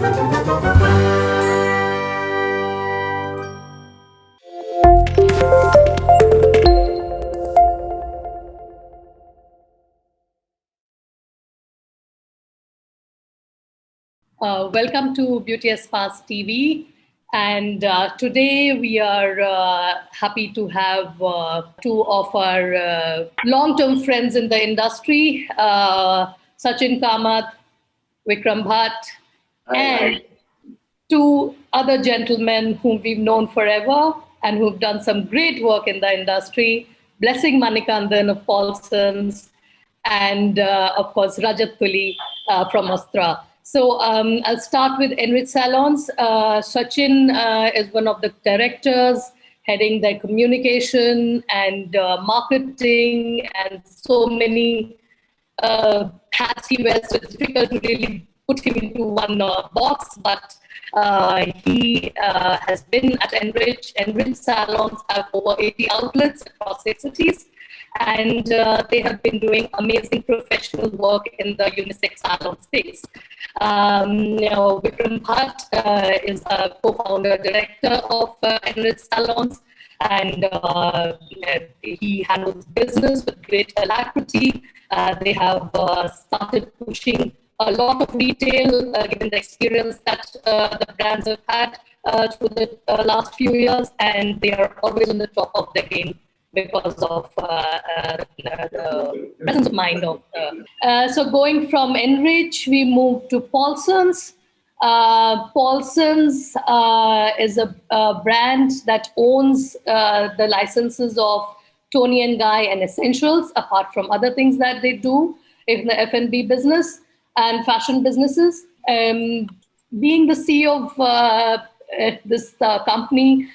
Welcome to Beauty Spas TV. And today we are happy to have two of our long-term friends in the industry, Sachin Kamat, Vikram Bhatt, and two other gentlemen whom we've known forever and who've done some great work in the industry, Blessing Manikanandan of Paulsons, and of course, Rajat Tuli from Ustraa. So I'll start with Enrich Salons. Sachin is one of the directors heading their communication and marketing and so many hats he wears. So it's difficult to really put him into one box, but he has been at Enrich. Enrich Salons have over 80 outlets across 6 cities. And they have been doing amazing professional work in the unisex salon space. Vikram Bhatt is a co-founder director of Enrich Salons, and he handles business with great alacrity. They have started pushing a lot of retail, given the experience that the brands have had through the last few years, and they are always on the top of the game because of the presence of mind of. So going from Enrich, we move to Paulsons. Paulsons is a brand that owns the licenses of Toni and Guy and Essentials, apart from other things that they do in the F&B business and fashion businesses. Being the CEO of this company,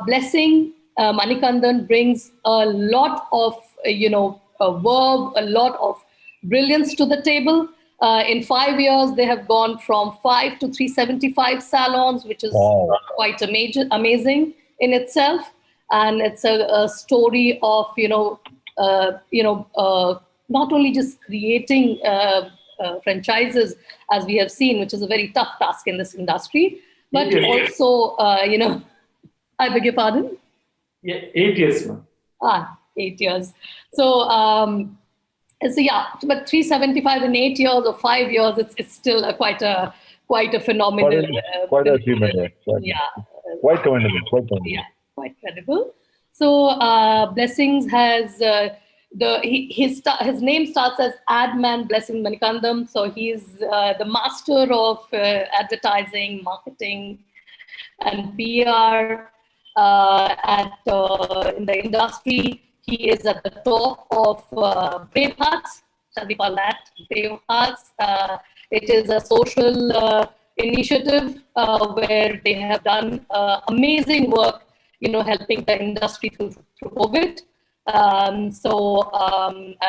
Blessing Manikanandan brings a lot of, verve, a lot of brilliance to the table. In 5 years, they have gone from 5 to 375 salons, which is quite amazing in itself. And it's a story of, not only just creating franchises, as we have seen, which is a very tough task in this industry, but also, I beg your pardon? Yeah, 8 years, ma'am. 8 years. So yeah, but 375 in 8 years or 5 years, it's still quite a phenomenal. Quite a achievement, yeah. Quite commendable. Yeah, quite credible. So Blessings has his name starts as Adman Blessing Manikanandan. So he's the master of advertising, marketing, and PR. In the industry, he is at the top of Brave Hearts, shall we call that, Brave Hearts. It is a social initiative where they have done amazing work, helping the industry through COVID.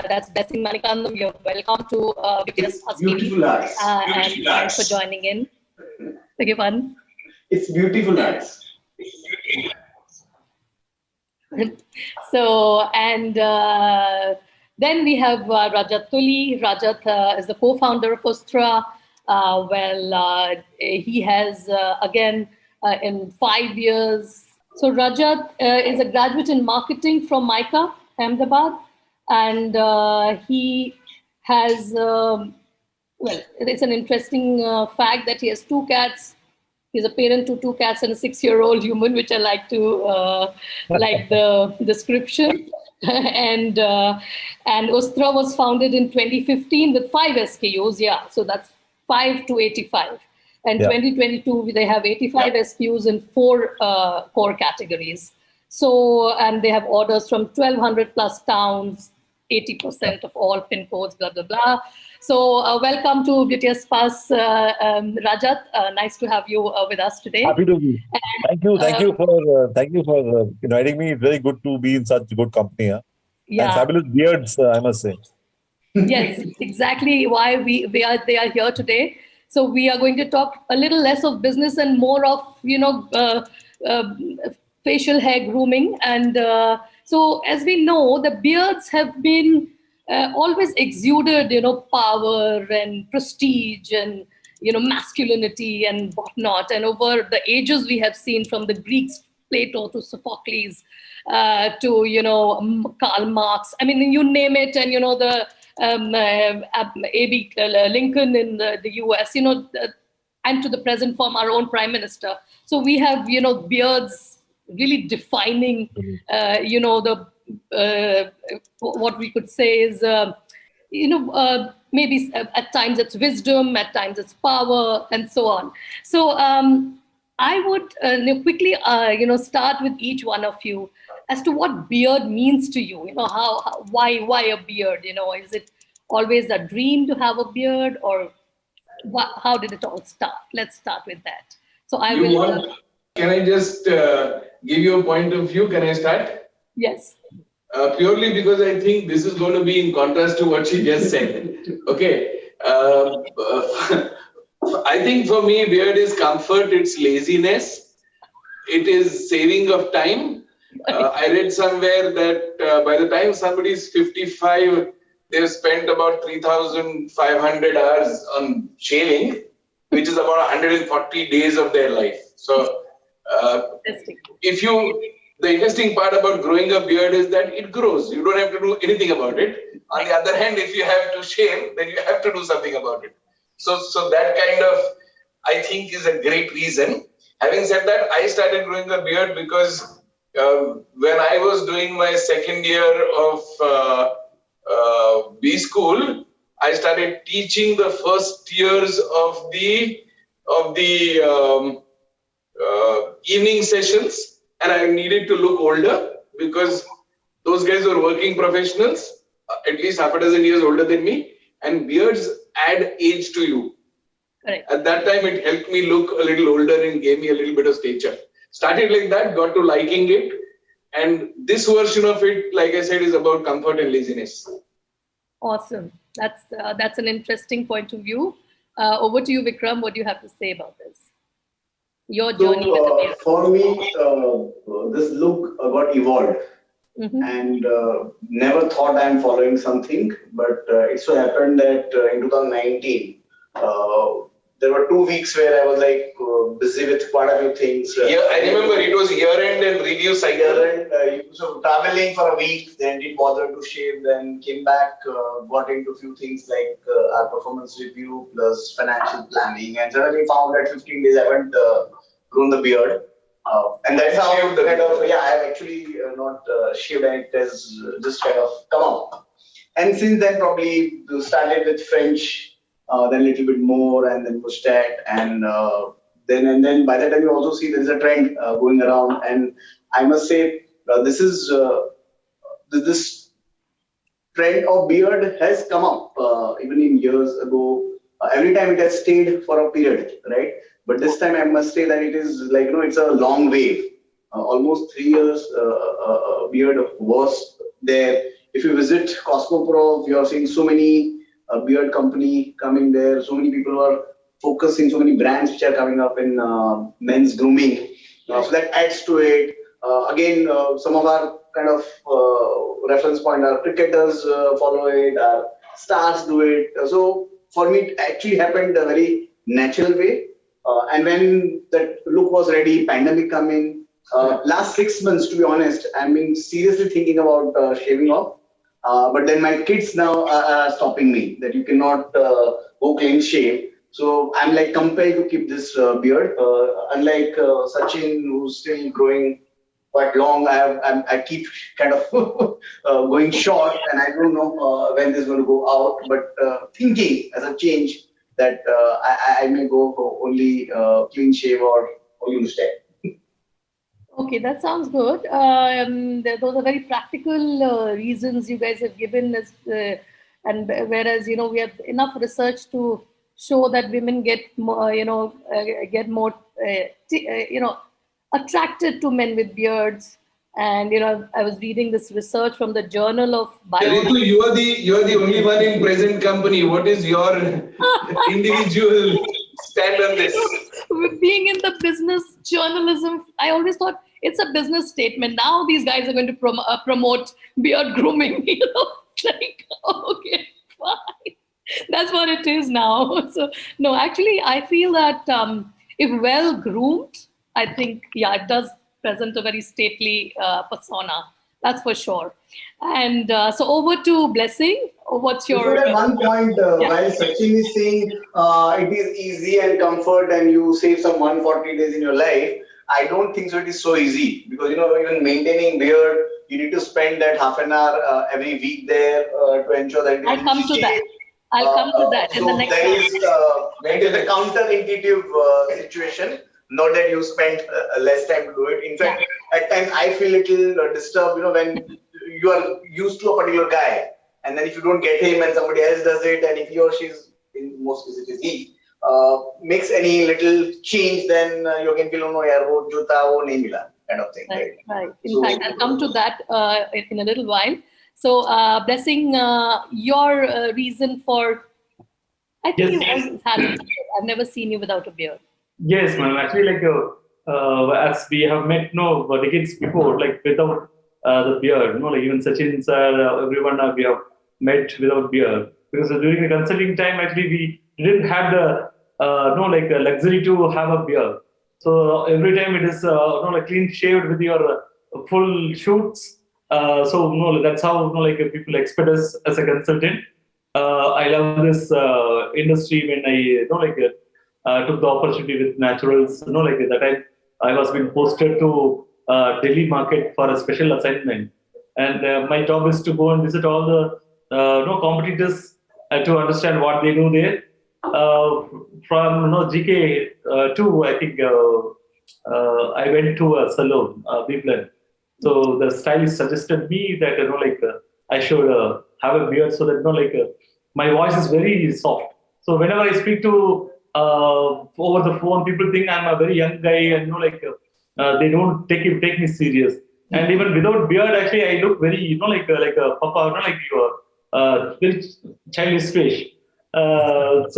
That's Blessing Manikanandan. You're welcome to Beautiful eyes. And thanks for joining in. Beg your pardon? It's beautiful eyes. So, and then we have Rajat Tuli. Rajat is the co-founder of Ustraa. He has, again, in 5 years. So Rajat is a graduate in marketing from MICA, Ahmedabad. And he has, it's an interesting fact that he has 2 cats. He's a parent to 2 cats and a 6-year-old human, which I like to like the description. and Ustraa was founded in 2015 with 5 SKUs. Yeah, so that's 5 to 85. And 2022, they have 85 SKUs in 4 core categories. So, and they have orders from 1,200 plus towns, 80% of all PIN codes, blah, blah, blah. So welcome to Beauty Spas, Rajat. Nice to have you with us today. Happy to be. Thank you for inviting me. It's very good to be in such good company. And fabulous beards, I must say. Yes, exactly why they are here today. So we are going to talk a little less of business and more of, facial hair grooming. And so as we know, the beards have been always exuded, power and prestige and, masculinity and whatnot. And over the ages, we have seen from the Greeks, Plato to Sophocles, to Karl Marx. I mean, you name it, and the A.B. Lincoln in the U.S. And to the present form, our own prime minister. So we have beards really defining the what we could say is maybe at times it's wisdom, at times it's power, and so on. So I would quickly start with each one of you as to what beard means to you. Why a beard? Is it always a dream to have a beard, or how did it all start? Let's start with that. So can I just give you a point of view? Can I start? Yes. Purely because I think this is going to be in contrast to what she just said. Okay. I think for me, beard is comfort, it's laziness, it is saving of time. I read somewhere that by the time somebody is 55, they've spent about 3,500 hours on shaving, which is about 140 days of their life. So, the interesting part about growing a beard is that it grows. You don't have to do anything about it. On the other hand, if you have to shave, then you have to do something about it. So that kind of, I think, is a great reason. Having said that, I started growing a beard because when I was doing my second year of B school, I started teaching the first years of the evening sessions. And I needed to look older because those guys were working professionals, at least half a dozen years older than me, and beards add age to you. Correct. At that time, it helped me look a little older and gave me a little bit of stature. Started like that, got to liking it. And this version of it, like I said, is about comfort and laziness. Awesome. That's an interesting point of view. Over to you, Vikram. What do you have to say about this? Your journey with the beard. For me, this look got evolved. Mm-hmm. And never thought I'm following something, but it so happened that in 2019, there were 2 weeks where I was like busy with quite a few things. Yeah, I remember it was year-end and review cycle. Year-end, so traveling for a week, then did bother to shave, then came back, got into a few things like our performance review plus financial planning, and suddenly found that 15 days I haven't grown the beard. And that's how I have actually not shaved, and it has just kind of come up. And since then, probably started with French, then a little bit more, and then mustache, and then by the time you also see there is a trend going around, and I must say this trend of beard has come up even in years ago. Every time it has stayed for a period, right? But this time I must say that it is like, it's a long wave. Almost 3 years, beard was there. If you visit Cosmoprof, you are seeing so many beard company coming there. So many people are focusing, so many brands which are coming up in men's grooming. So that adds to it. Again, some of our kind of reference point, our cricketers follow it, our stars do it. So for me, it actually happened a very natural way. And when that look was ready, pandemic coming, last 6 months, to be honest, I've been seriously thinking about shaving off. But then my kids now are stopping me that you cannot go clean shave. So I'm like compelled to keep this beard. Unlike Sachin, who's still growing quite long, I keep kind of going short, and I don't know when this is going to go out. But thinking as a change that I may go for only clean shave or only mustache. Okay, that sounds good. Those are very practical reasons you guys have given us, and whereas we have enough research to show that women get more, attracted to men with beards. And I was reading this research from the Journal of Ritu, you are the only one in present company. What is your individual stand on this? Being in the business journalism, I always thought it's a business statement. Now these guys are going to promote beard grooming. It's like, okay, fine. That's what it is now. So no, actually, I feel that if well groomed, I think it does present a very stately persona. That's for sure. And so over to Blessing. What's your? Before at one point, while Sachin is saying it is easy and comfort and you save some 140 days in your life, I don't think so it is so easy because, even maintaining beard, you need to spend that half an hour every week there to ensure that it I'll is come to that. shaved. I'll come to that in the next There one. is a counterintuitive situation. Not that you spend less time to do it. In fact, at times I feel a little disturbed, when you are used to a particular guy, and then if you don't get him and somebody else does it, and if he or she's, in most cases it is he, makes any little change, then you can feel, oh no, yaar, wo juta wo nahi mila, kind of thing. Right. In fact, I'll come to that in a little while. So, Blessing, your reason for, I think you always had a beard. I've never seen you without a beard. Yes, ma'am. Actually, as we have met, decades before, without the beard, like even Sachin sir, everyone we have met without beard. Because during the consulting time, actually, we didn't have the luxury to have a beard. So every time it is clean shaved with your full shoots. So that's how people expect us as a consultant. I love this industry when I took the opportunity with naturals. That time I was being posted to Delhi market for a special assignment, and my job is to go and visit all the competitors to understand what they do there. From GK to I think I went to a salon, Bigland. So the stylist suggested me that I should have a beard so that my voice is very soft. So whenever I speak to over the phone, people think I'm a very young guy, and they don't take me serious. And even without beard, actually, I look very like a papa, like you very childish face. The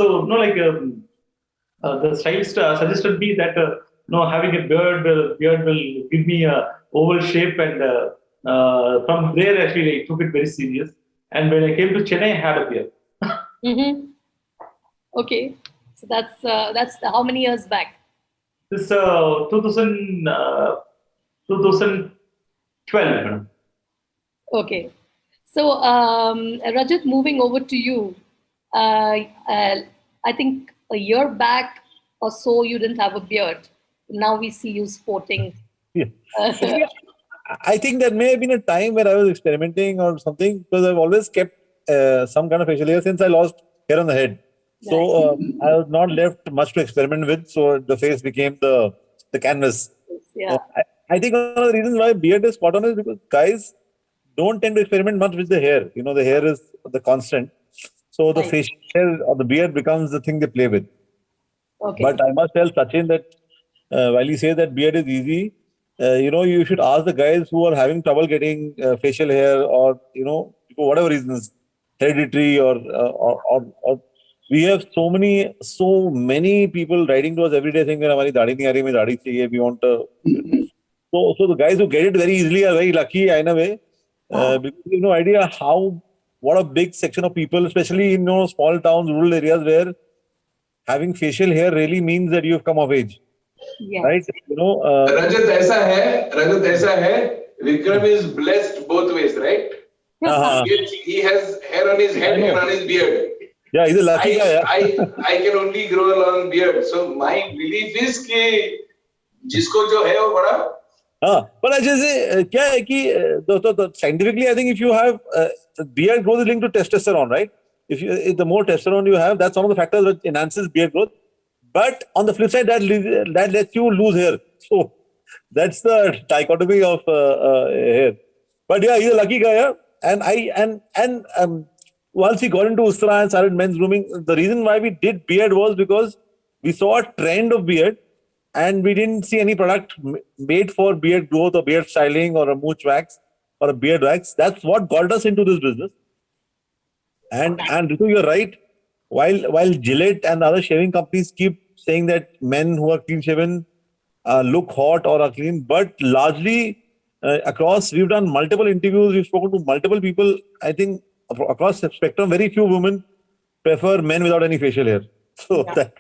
stylist suggested me that having a beard will give me a oval shape, and from there actually I took it very serious. And when I came to Chennai, I had a beard. Mm-hmm. Okay, so that's how many years back? This 2012. Okay, so Rajat, moving over to you. I think a year back or so you didn't have a beard. Now we see you sporting. Yeah. I think there may have been a time where I was experimenting or something, because I've always kept some kind of facial hair since I lost hair on the head. So I was not left much to experiment with. So the face became the canvas. Yeah. I think one of the reasons why beard is spot on is because guys don't tend to experiment much with the hair. The hair is the constant. So the facial hair or the beard becomes the thing they play with. Okay. But I must tell Sachin that while you say that beard is easy, you should ask the guys who are having trouble getting facial hair, or for whatever reasons, hereditary or we have so many people writing to us every day saying that "Hamari daadi nahi aa rahi, main daadi chahiye." We want so the guys who get it very easily are very lucky in a way, because you have no idea what a big section of people, especially in small towns, rural areas, where having facial hair really means that you have come of age. Yes. Right? Rajat, aisa hai. Vikram is blessed both ways, right? He has hair on his head and on his beard. Yeah, he's a lucky guy. Yeah. I can only grow a long beard. So my belief is कि जिसको जो है वो बड़ा. But I just say, क्या है कि scientifically, I think if you have beard growth is linked to testosterone, right? If the more testosterone you have, that's one of the factors which enhances beard growth. But on the flip side, that lets you lose hair. So that's the dichotomy of hair. But yeah, he's a lucky guy. Yeah? And once he got into Ustraa and started men's grooming, the reason why we did beard was because we saw a trend of beard, and we didn't see any product made for beard growth or beard styling or a mooch wax or a beard wax. That's what got us into this business. And Ritu, you're right. While Gillette and other shaving companies keep saying that men who are clean shaven look hot or are clean, but largely across, we've done multiple interviews, we've spoken to multiple people. I think across the spectrum, very few women prefer men without any facial hair. So that,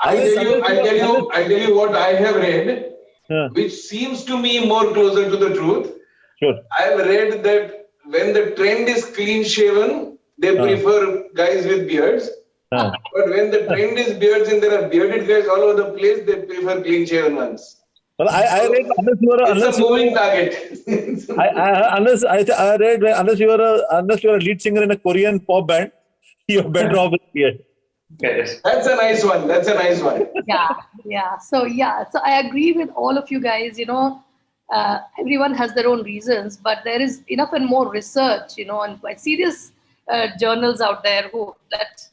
I'll tell you what I have read, yeah, which seems to me more closer to the truth. sure. I've read that when the trend is clean shaven, they prefer guys with beards. Uh, But when the trend is beards and there are bearded guys all over the place, they prefer clean shaven ones. well, I read It's a moving target. I read unless you are a lead singer in a Korean pop band, you're better off with beard. Correct. That's a nice one. That's a nice one. So I agree with all of you guys. Everyone has their own reasons, but there is enough and more research, and quite serious journals out there that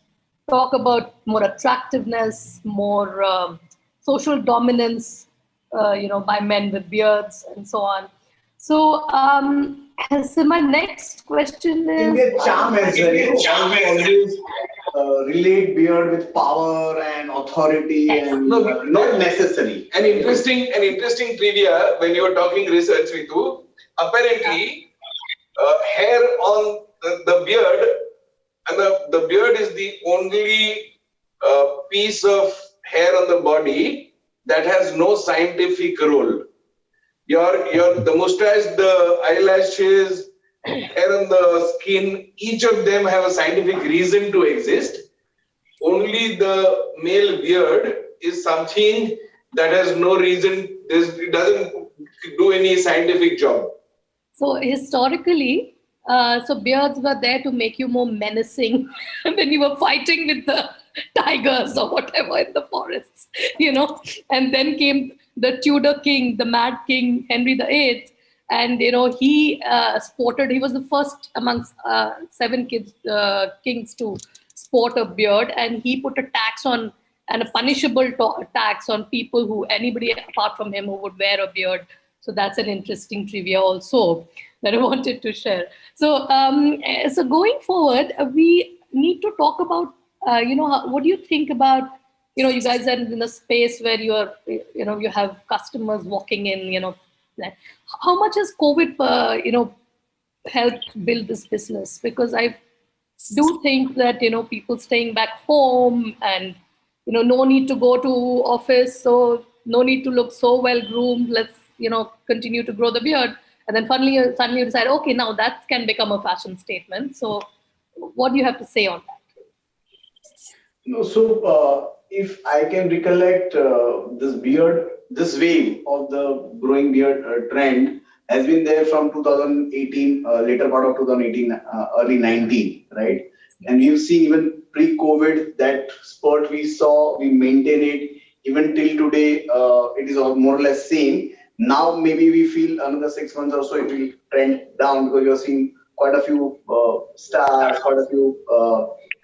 talk about more attractiveness, more social dominance, by men with beards and so on. So, so my next question is... Indian charm as well. Always relate beard with power and authority and not necessary. An interesting trivia when you were talking research, Ritu. Apparently, hair on the beard, and the beard is the only piece of hair on the body that has no scientific role. The mustache, the eyelashes, hair on the skin, each of them have a scientific reason to exist. Only the male beard is something that has no reason, it doesn't do any scientific job. So historically, beards were there to make you more menacing when you were fighting with the tigers or whatever in the forests, And then came the Tudor king, the Mad King, Henry VIII. And, he he was the first amongst 7 kings to sport a beard. And he put a tax on, and a punishable tax on anybody apart from him who would wear a beard. So that's an interesting trivia also that I wanted to share. So, so going forward, we need to talk about, what do you think about, you guys are in a space where you have customers walking in, how much has COVID, helped build this business? Because I do think that, people staying back home and, no need to go to office, so no need to look so well groomed. Let's, continue to grow the beard. And then suddenly you decide, okay, now that can become a fashion statement. So what do you have to say on that? So if I can recollect, this wave of the growing beard trend has been there from 2018, later part of 2018, early 19, right? And we've seen even pre-COVID that spurt we saw, we maintain it. Even till today, it is more or less same. Now maybe we feel another 6 months or so it will trend down because you're seeing quite a few stars, quite a few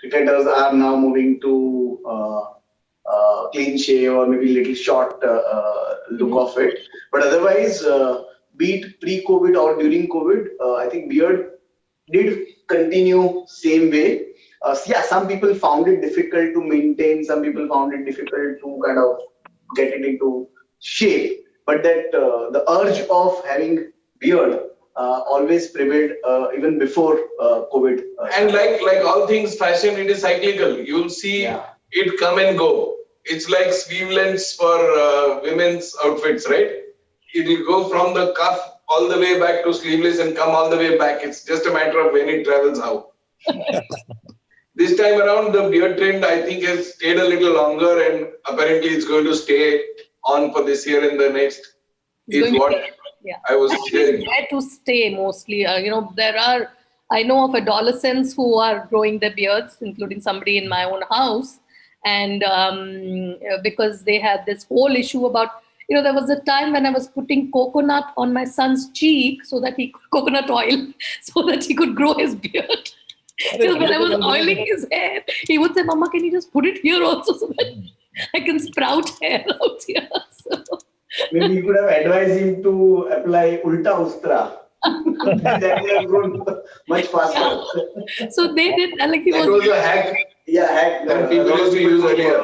cricketers are now moving to clean shave or maybe little short look of it. But otherwise, be it pre-COVID or during COVID, I think beard did continue same way. Some people found it difficult to maintain. Some people found it difficult to kind of get it into shape. But that the urge of having beard always prevailed even before COVID. And like all things fashion, it is cyclical. You'll see it come and go. It's like sleeve lengths for women's outfits, right? It will go from the cuff all the way back to sleeveless and come all the way back. It's just a matter of when it travels how. This time around, the beard trend, I think, has stayed a little longer, and apparently it's going to stay on for this year and the next. Is what I was hearing. It's there to stay mostly. I know of adolescents who are growing their beards, including somebody in my own house. And because they had this whole issue about, there was a time when I was putting coconut on my son's cheek coconut oil, so that he could grow his beard. So when I was oiling his hair, he would say, Mama, can you just put it here also so that I can sprout hair out here? So. Maybe you could have advised him to apply Ulta Ustraa. That would have grown much faster. Yeah. So they did, that was a hack. Yeah, hack. That people used to use earlier.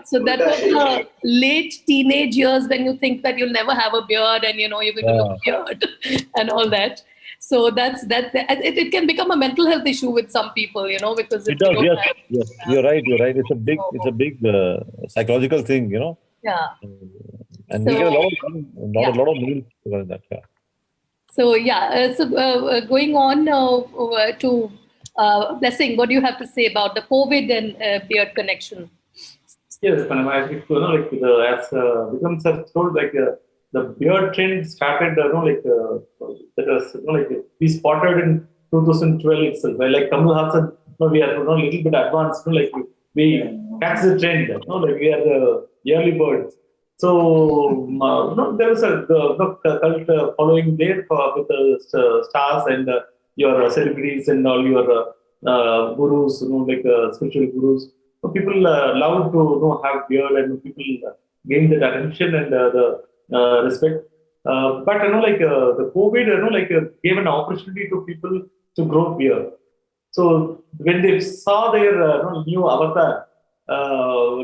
So that was the late teenage years when you think that you'll never have a beard and, you're going to look weird and all that. So it can become a mental health issue with some people, because It if you does, don't yes, have, yes. You're right. It's a big psychological thing, yeah. and we So get a yeah. lot of meals regarding that. Yeah. So going on to Blessing, what do you have to say about the COVID and beard connection? Yes, Panama, I think, as Vikram sir told, the beard trend started, that was, we spotted in 2012 itself. Like Kamal Hassan, we are, a little bit advanced, we catch the trend, we are the early birds. So, there was a cult following there with the stars and your celebrities and all your gurus, spiritual gurus. So people love to have beard, and people gain that attention and the respect. But the COVID, gave an opportunity to people to grow beard. So when they saw their new avatar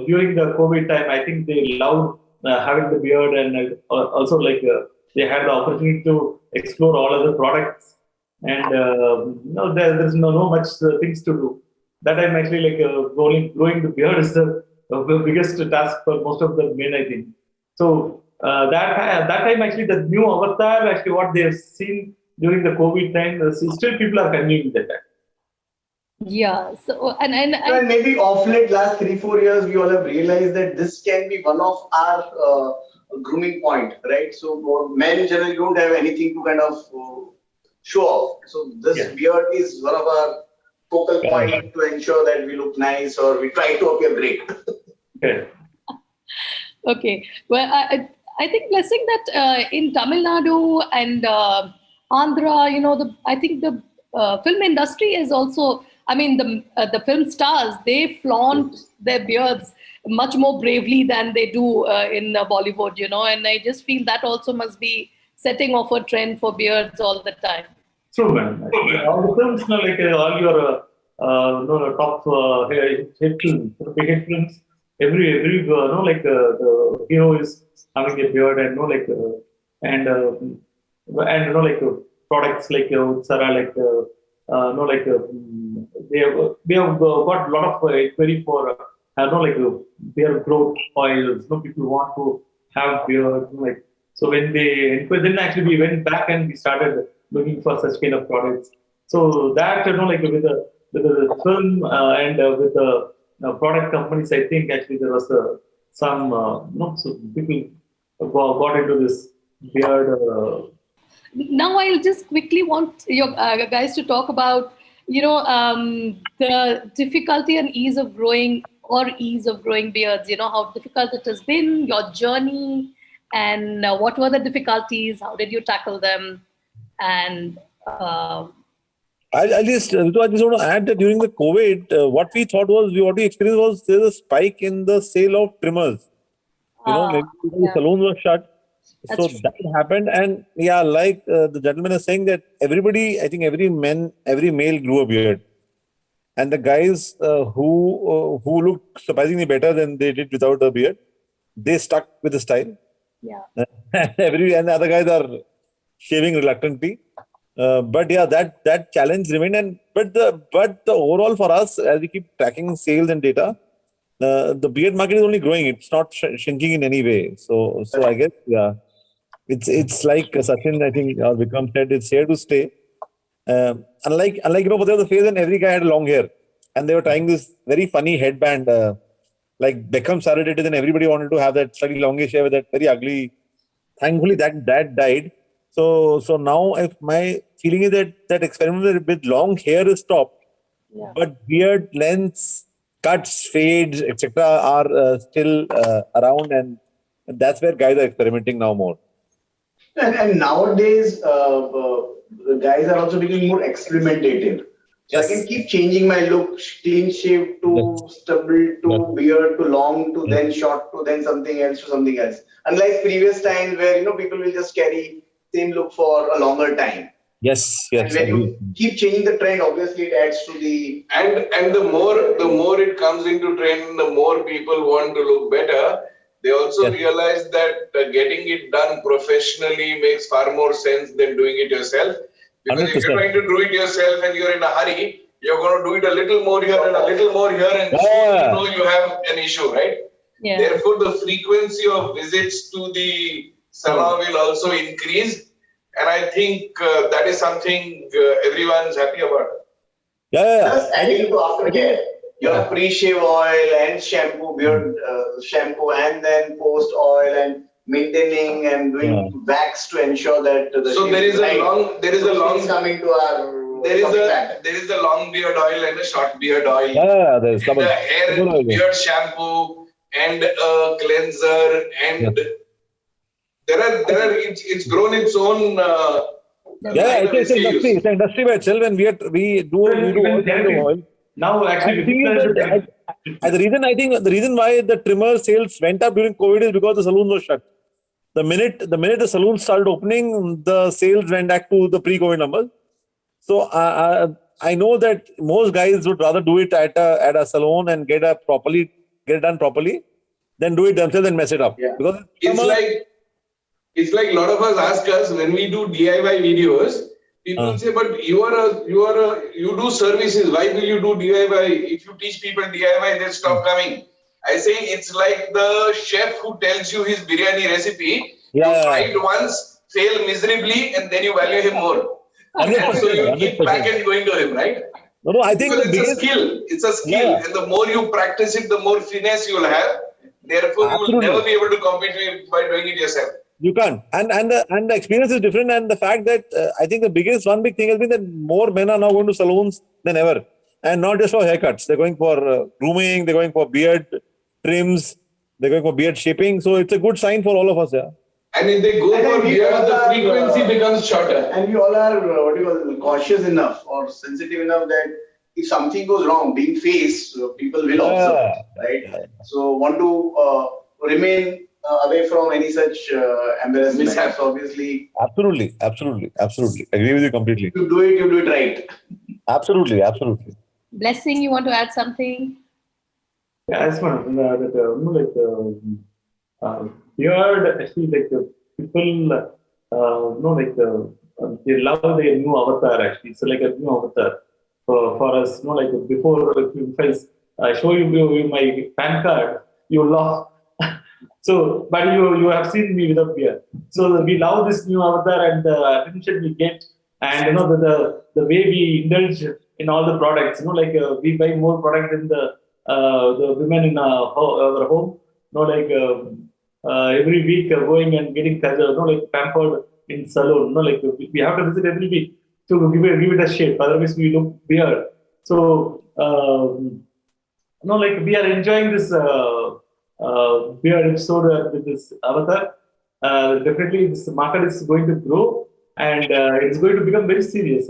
during the COVID time, I think they loved having the beard, and also they had the opportunity to explore all other products. And there's no much things to do. That time actually growing the beard is the biggest task for most of the men, I think. So that time actually the new avatar, actually what they have seen during the COVID time, still people are continuing that time. Yeah. So And maybe off late last 3-4 years, we all have realized that this can be one of our grooming point, right? So men generally don't have anything to kind of show off. So this beard is one of our focal point to ensure that we look nice or we try to appear great. Okay. Okay. Well, I think, Blessing, that in Tamil Nadu and Andhra, I think the film industry is also, the film stars, they flaunt their beards much more bravely than they do in Bollywood, and I just feel that also must be setting off a trend for beards all the time. True, man. All the films, all your top hit films, big hit films, every the hero is having a beard, and products like Ustraa, we have got a lot of inquiry for beard growth oils. People want to have beard, so when they inquired, then actually we went back and we started looking for such kind of products. So that with the film and with the product companies, I think actually there was some so people got into this beard. Now I'll just quickly want your guys to talk about the difficulty and ease of growing beards. How difficult it has been, your journey, and what were the difficulties? How did you tackle them? And I just want to add that during the COVID, what we experienced was there's a spike in the sale of trimmers. Maybe the salons were shut. So that happened, and the gentleman is saying that everybody, I think every male grew a beard, and the guys who looked surprisingly better than they did without a beard, they stuck with the style. Yeah. and the other guys are shaving reluctantly. But that challenge remained, but the overall for us, as we keep tracking sales and data, the beard market is only growing. It's not shrinking in any way. So I guess it's like Sachin, I think, or Vikram said, it's here to stay. Unlike there was a phase when every guy had long hair, and they were tying this very funny headband, like Beckham started it, and everybody wanted to have that slightly longish hair with that very ugly. Thankfully, that died. So now, if my feeling is that experiment with long hair is stopped, but beard lengths, cuts, fades, etc. are still around, and that's where guys are experimenting now more. And nowadays, the guys are also becoming more experimentative. So I can keep changing my look, clean shave to stubble to beard to long to then short to then something else to something else. Unlike previous times where people will just carry same look for a longer time. Yes. And when you keep changing the trend, obviously it adds to the and the more it comes into trend, the more people want to look better. They also realize that getting it done professionally makes far more sense than doing it yourself, Because if you're 100%. trying to do it yourself and you're in a hurry, you're going to do it a little more here and a little more here, and soon you have an issue, right? Yeah. Therefore, the frequency of visits to the salon will also increase, and I think that is something everyone's happy about. Just adding to aftercare, your pre-shave oil and shampoo, beard shampoo, and then post oil and maintaining and doing wax to ensure that the there is a long beard oil and a short beard oil. There is and a hair beard shampoo and a cleanser, and it's grown its own. It's an industry by itself, and we do oil. Now, actually, the reason why the trimmer sales went up during COVID is because the saloons were shut. The minute the saloons started opening, the sales went back to the pre-COVID numbers. So I know that most guys would rather do it at a salon and get it done properly than do it themselves and mess it up. Because it's like a lot of us ask us when we do DIY videos. People say, but you do services. Why will you do DIY? If you teach people DIY, they'll stop coming. I say it's like the chef who tells you his biryani recipe. You try it once, fail miserably, and then you value him more. And so you keep back and going to him, right? No, I think it's a skill. It's a skill, and the more you practice it, the more finesse you'll have. Therefore, you will never be able to compete by doing it yourself. You can't, and the experience is different, and the fact that I think one big thing has been that more men are now going to salons than ever, and not just for haircuts. They're going for grooming, they're going for beard trims, they're going for beard shaping. So it's a good sign for all of us, And if they go for beard, the frequency becomes shorter. And we all are cautious enough or sensitive enough that if something goes wrong, being faced, people will observe, right? So want to remain away from any such embarrassment. So obviously, absolutely. Agree with you completely. You do it right. Absolutely. Blessing, you want to add something? Yeah, as one beard, actually, people they love their new avatar. Actually, it's like a new avatar for us. Before, if I show you my PAN card, you laugh. So, but you have seen me without beard. So we love this new avatar and the attention we get, and the way we indulge in all the products. We buy more product than the women in our home. Every week going and getting pampered in salon. We have to visit every week to give it a shape. Otherwise, we look weird. So we are enjoying this beard episode with this avatar. Definitely, this market is going to grow, and it's going to become very serious.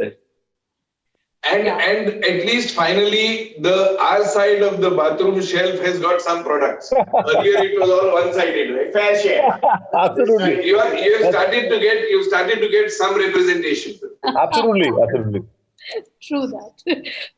And at least finally, our side of the bathroom shelf has got some products. Earlier, it was all one-sided, right? Fair share. Absolutely. You started to get some representation. Absolutely. True that.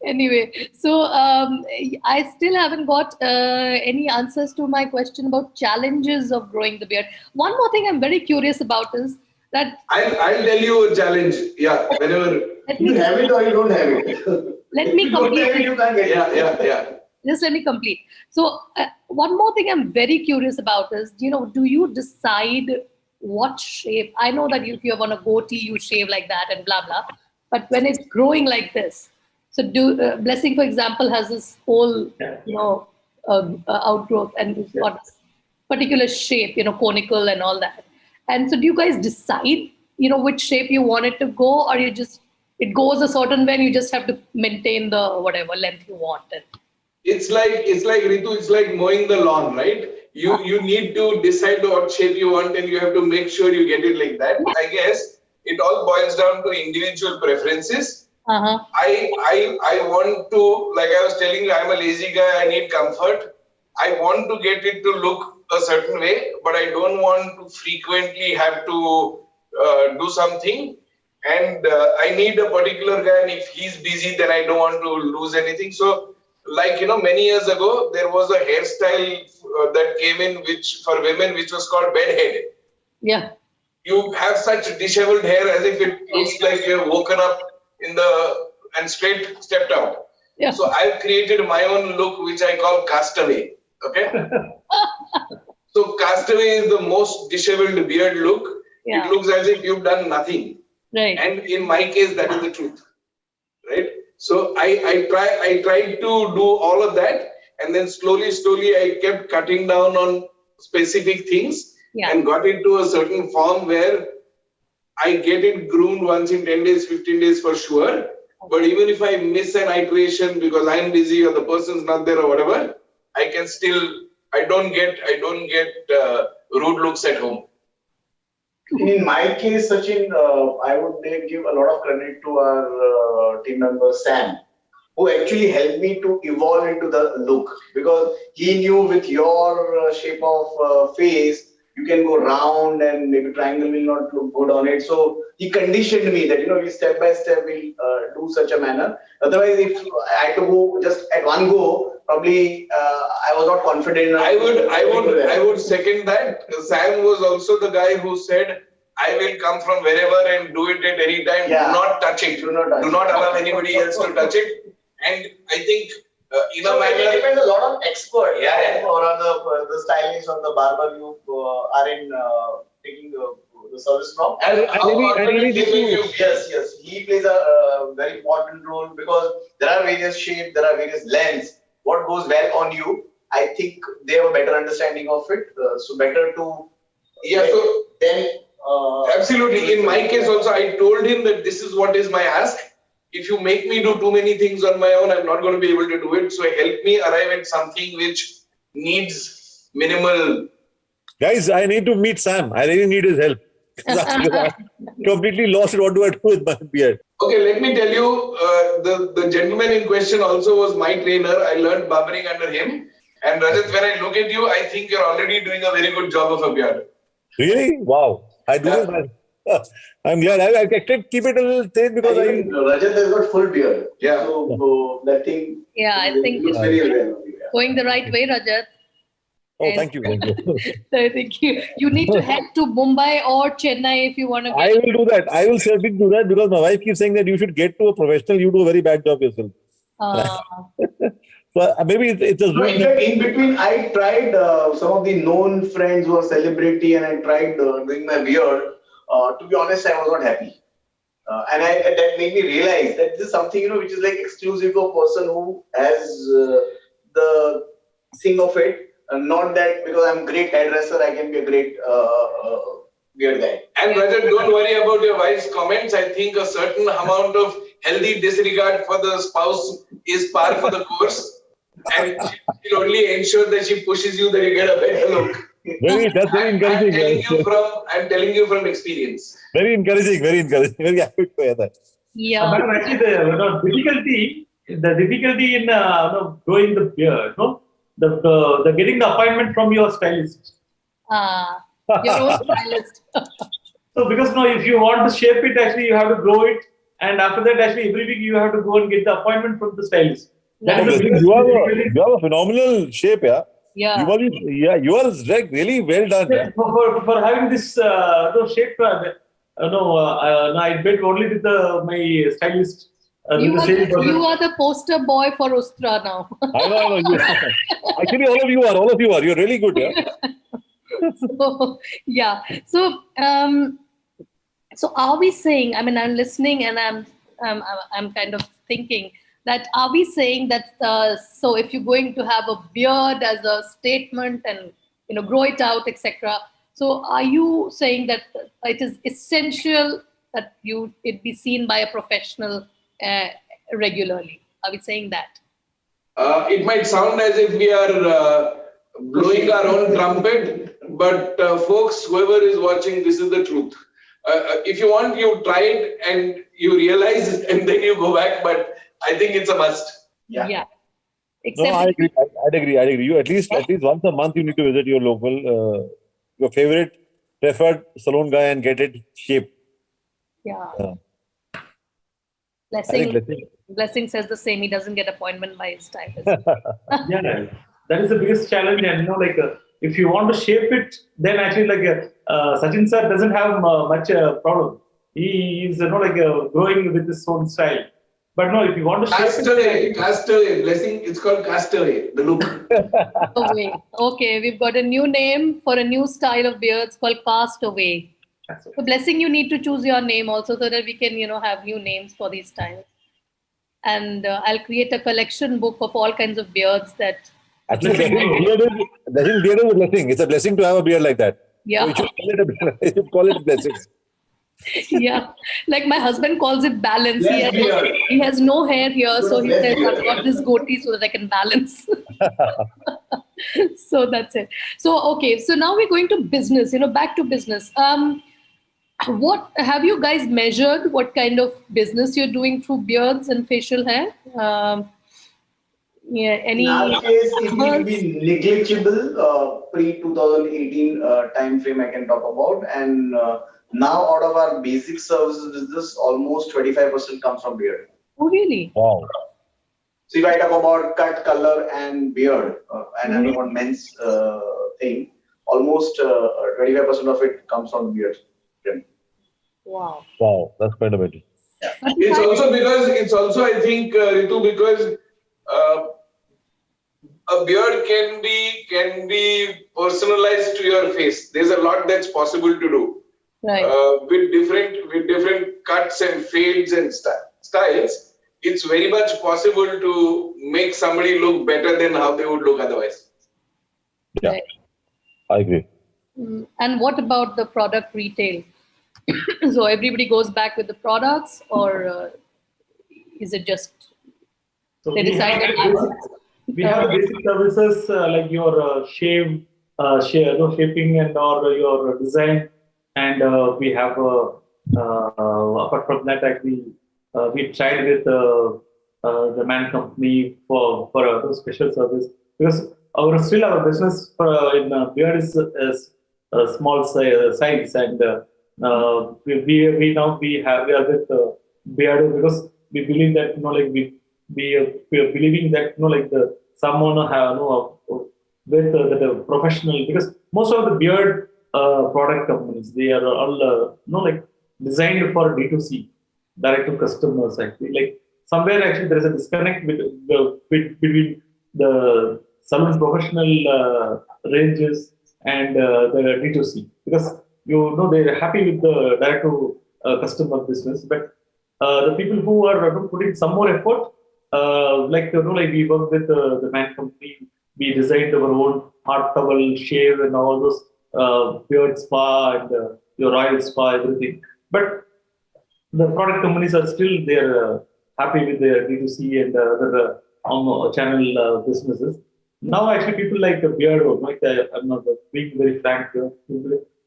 Anyway, so I still haven't got any answers to my question about challenges of growing the beard. One more thing I'm very curious about is that I'll tell you a challenge. Yeah, whenever you have it or you don't have it. Let me complete. You can't get it. Yeah. Just let me complete. So one more thing I'm very curious about is, do you decide what shape? I know that if you have on a goatee, you shave like that and blah, blah. But when it's growing like this, so Blessing, for example, has this whole, outgrowth and it's got this particular shape, conical and all that. And so do you guys decide, which shape you want it to go, or it goes a certain way and you just have to maintain the whatever length you want it? It's like Ritu, it's like mowing the lawn, right? You need to decide what shape you want and you have to make sure you get it like that. I guess it all boils down to individual preferences. I want to, like I was telling you, I'm a lazy guy, I need comfort. I want to get it to look a certain way, but I don't want to frequently have to do something. And I need a particular guy, and if he's busy, then I don't want to lose anything. So, many years ago, there was a hairstyle that came in for women, which was called bedhead. Yeah. you have such disheveled hair as if it looks like you have woken up and straight stepped out. Yeah. So I've created my own look, which I call castaway. Okay. So castaway is the most disheveled beard look. Yeah. It looks as if you've done nothing. Right. And in my case, that is the truth. Right. So I tried to do all of that, and then slowly I kept cutting down on specific things, and got into a certain form where I get it groomed once in 10 days, 15 days for sure. But even if I miss an iteration because I'm busy or the person's not there or whatever, I can still, I don't get rude looks at home. In my case, Sachin, I would give a lot of credit to our team member Sam, who actually helped me to evolve into the look, because he knew with your shape of face, you can go round and maybe triangle will not look good on it. So he conditioned me that, we step by step will do such a manner. Otherwise, if I had to go just at one go, probably I was not confident enough. I would second that. Sam was also the guy who said, I will come from wherever and do it at any time. Yeah. Do not touch it. Do not allow anybody else to touch it. And I think in a manner, it depends a lot on expert. Yeah. Or on the stylist or the barber you are in taking the service from. And Yes. He plays a very important role, because there are various shapes, there are various lengths. What goes well on you, I think they have a better understanding of it. So better to absolutely. In my case also, I told him that this is what is my ask. If you make me do too many things on my own, I'm not going to be able to do it. So help me arrive at something which needs minimal. Guys, I need to meet Sam. I really need his help. I completely lost what do I do with my beard. Okay, let me tell you, the gentleman in question also was my trainer. I learned barbering under him. And Rajat, when I look at you, I think you're already doing a very good job of a beard. Really? Wow. I do it. I'm glad. I kept keep it a little thin because Rajat has got full beard. Yeah. So that thing. Yeah, I think looks very well. going the right way, Rajat. Oh, thank you. Thank you. You need to head to Mumbai or Chennai if you want to. I will do that. I will certainly do that, because my wife keeps saying that you should get to a professional. You do a very bad job yourself. So maybe it's a Zoom. In between, I tried some of the known friends who are celebrity, and I tried doing my beard. To be honest, I was not happy. And that made me realize that this is something, which is like exclusive to a person who has the thing of it. Not that because I'm a great hairdresser, I can be a great beard guy. And Rajat, don't worry about your wife's comments. I think a certain amount of healthy disregard for the spouse is par for the course. And she'll only ensure that she pushes you that you get a better look. That's very encouraging. I'm telling you from experience. Very encouraging. Very happy to hear that. Yeah. But actually, the difficulty in growing the beard, the getting the appointment from your stylist. Your own stylist. So because if you want to shape it, actually you have to grow it, and after that, actually every week you have to go and get the appointment from the stylist. You have a phenomenal shape, yeah. Yeah. You are really well done. Yeah. For having this shape, I bet only with my stylist. You are the poster boy for Ustraa now. I know. Actually, all of you are. You're really good, yeah. So are we saying? I mean, I'm listening and I'm kind of thinking that are we saying that so if you're going to have a beard as a statement and grow it out, etc. So are you saying that it is essential that it be seen by a professional regularly? Are we saying that? It might sound as if we are blowing our own trumpet, but folks, whoever is watching, this is the truth. If you want, you try it and you realize it, and then you go back. But I think it's a must. Yeah. No, I agree. I'd agree. You at least once a month you need to visit your local, your favorite preferred salon guy and get it shaped. Yeah. Blessing says the same. He doesn't get appointment by his stylist. Yeah, that is the biggest challenge. And if you want to shape it, then actually Sachin sir doesn't have much problem. He is growing with his own style. But no, if you want to shape Castaway, castaway, Blessing. It's called castaway. The look. Away. Okay, we've got a new name for a new style of beards called Cast Away. So, Blessing, you need to choose your name also so that we can, have new names for these styles. And I'll create a collection book of all kinds of beards that. Actually, beard is a blessing. It's a blessing to have a beard like that. Yeah. So you should call it a blessing. Yeah, like my husband calls it balance. He has no hair here, so he says, I've got this goatee so that I can balance. So that's it. So, okay, so now we're going to business, back to business. What have you guys measured? What kind of business you're doing through beards and facial hair? Any? In our case, it will be negligible. Pre-2018 time frame I can talk about, and now out of our basic services business, almost 25% comes from beard. Oh, really? Wow. So if I talk about cut, color, and beard, and I talk about men's thing, almost 25% of it comes from beard. Wow. Wow, that's quite a bit. Yeah. It's also I think Ritu, because a beard can be personalized to your face. There's a lot that's possible to do. Right. With different cuts and fades and styles, it's very much possible to make somebody look better than how they would look otherwise. Yeah, Right. I agree. And what about the product retail? So everybody goes back with the products, or is it just they decide that we have basic services like your shaping and or your design, and we have apart from that, actually we tried with the Man Company for a special service, because our business in beard is a small size, and we are with beard because we believe that we are believing that someone have with the professional, because most of the beard product companies, they are all designed for D2C, direct to customers. Actually, somewhere actually there is a disconnect between the salon professional ranges and the D2C, because they're happy with the direct to customer business, but the people who are putting some more effort, we work with the Man Company, we designed our own hard towel, shave, and all those beard spa and your royal spa, everything. But the product companies are still happy with their D2C and other channel businesses. Now, actually, people like the beard, I'm not being very frank,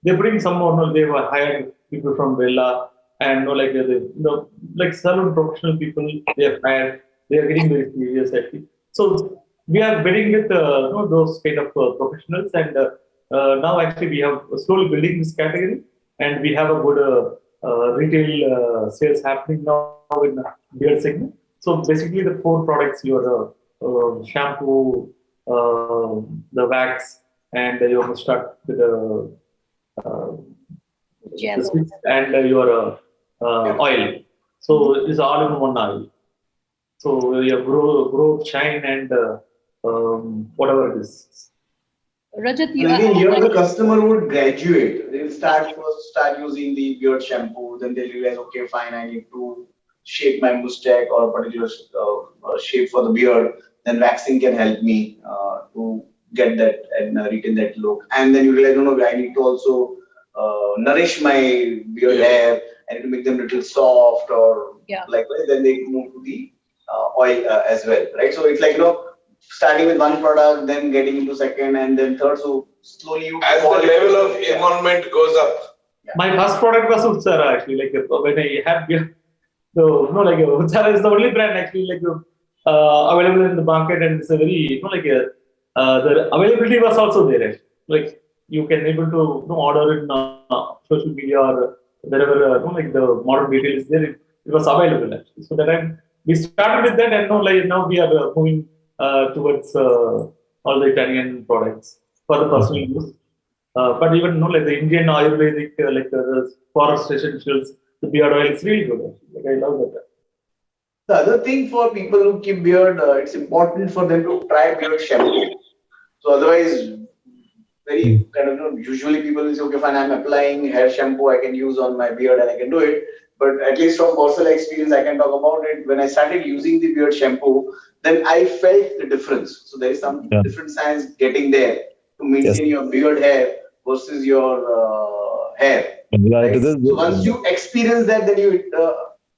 they bring some more. They have hired people from Vella, and salon professional people they have hired. They are getting very serious, actually. So we are bidding with those kind of professionals, and now actually we have slowly building this category, and we have a good retail sales happening now in the beard segment. So basically, the 4 products: your shampoo, the wax, and your mustard with the and your oil. So it's all in one oil. So your growth, shine, and whatever it is. Rajat, here the customer would graduate. They'll start using the beard shampoo, then they realize, okay, fine, I need to shape my mustache or a particular shape for the beard. Then waxing can help me to get that and retain that look. And then you realize, no, I need to also nourish my beard hair. I need to make them a little soft, or likewise. Then they move to the oil as well, right? So it's like starting with one product, then getting into second, and then third. So slowly as the level of involvement goes up. Yeah. My first product was Ustraa, actually. When I had beard, so Ustraa is the only brand actually available in the market, and it's a very the availability was also there. Actually. You can able to order in social media or wherever the modern retail is there. It was available actually. So that time we started with that, and now we are moving towards all the Italian products. for the personal use. But even like the Indian Ayurvedic, like the forest essentials, the beard oil is really good. Like I love that. The other thing for people who keep beard, it's important for them to try beard shampoo. So otherwise, very kind of, usually people will say, okay, fine, I'm applying hair shampoo I can use on my beard and I can do it. But at least from personal experience, I can talk about it. When I started using the beard shampoo, then I felt the difference. So there is some different science getting there to maintain your beard hair versus your hair. Right? So once you experience that, then you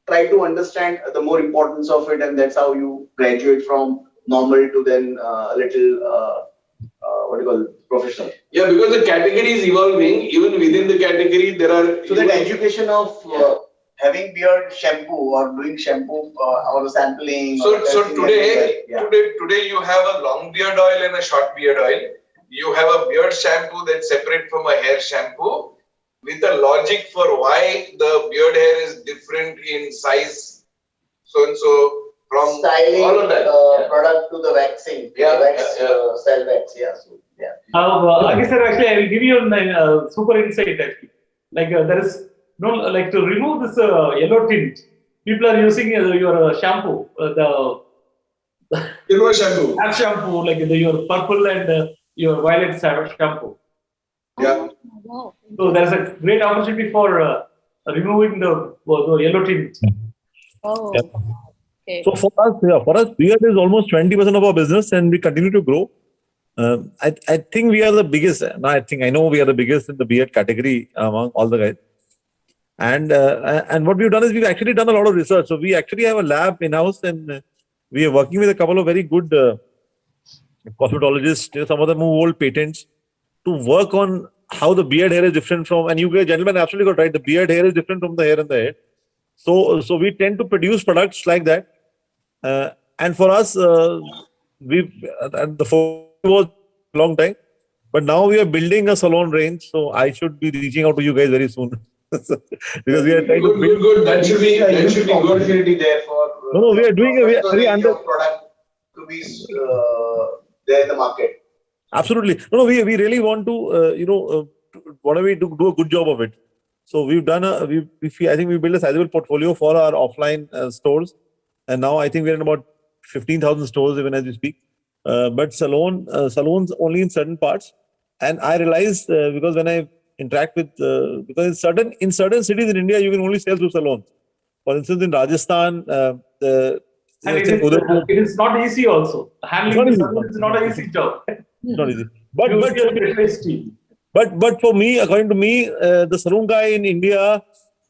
try to understand the more importance of it, and that's how you graduate from normal to then a little what do you call it? Professional. Yeah, because the category is evolving. Even within the category, there are so that education of having beard shampoo or doing shampoo or sampling. So today you have a long beard oil and a short beard oil. You have a beard shampoo that's separate from a hair shampoo, with a logic for why the beard hair is different in size, so and so, from styling all of that. Product to the waxing, cell wax. I guess actually I will give you a super insight actually. Like there is like to remove this yellow tint. People are using your shampoo, the Silver shampoo. Half shampoo, like your purple and your violet shampoo. Yeah. Wow. So there's a great opportunity for removing the yellow tint. Oh. Yeah. Okay. So for us, beard is almost 20% of our business, and we continue to grow. I think we are the biggest. I know we are the biggest in the beard category among all the guys. And what we've done is we've actually done a lot of research. So we actually have a lab in house, and we are working with a couple of very good cosmetologists. Some of them who hold patents to work on how the beard hair is different from. And you guys, gentlemen, absolutely got right. The beard hair is different from the hair in the head. So we tend to produce products like that. And for us, the focus was a long time, but now we are building a salon range. So I should be reaching out to you guys very soon because we are trying to build. Good. That should be good opportunity there for. We are doing your product to be there in the market. Absolutely. We really want to whatever we do a good job of it. So we've done I think we built a sizable portfolio for our offline stores, and now I think we're in about 15,000 stores even as we speak. But salons only in certain parts. And I realized because when I interact with because in certain cities in India you can only sell through salons. For instance, in Rajasthan, it is not easy also. Handling salon is not an easy job. It's not easy. But for me, according to me, the salon guy in India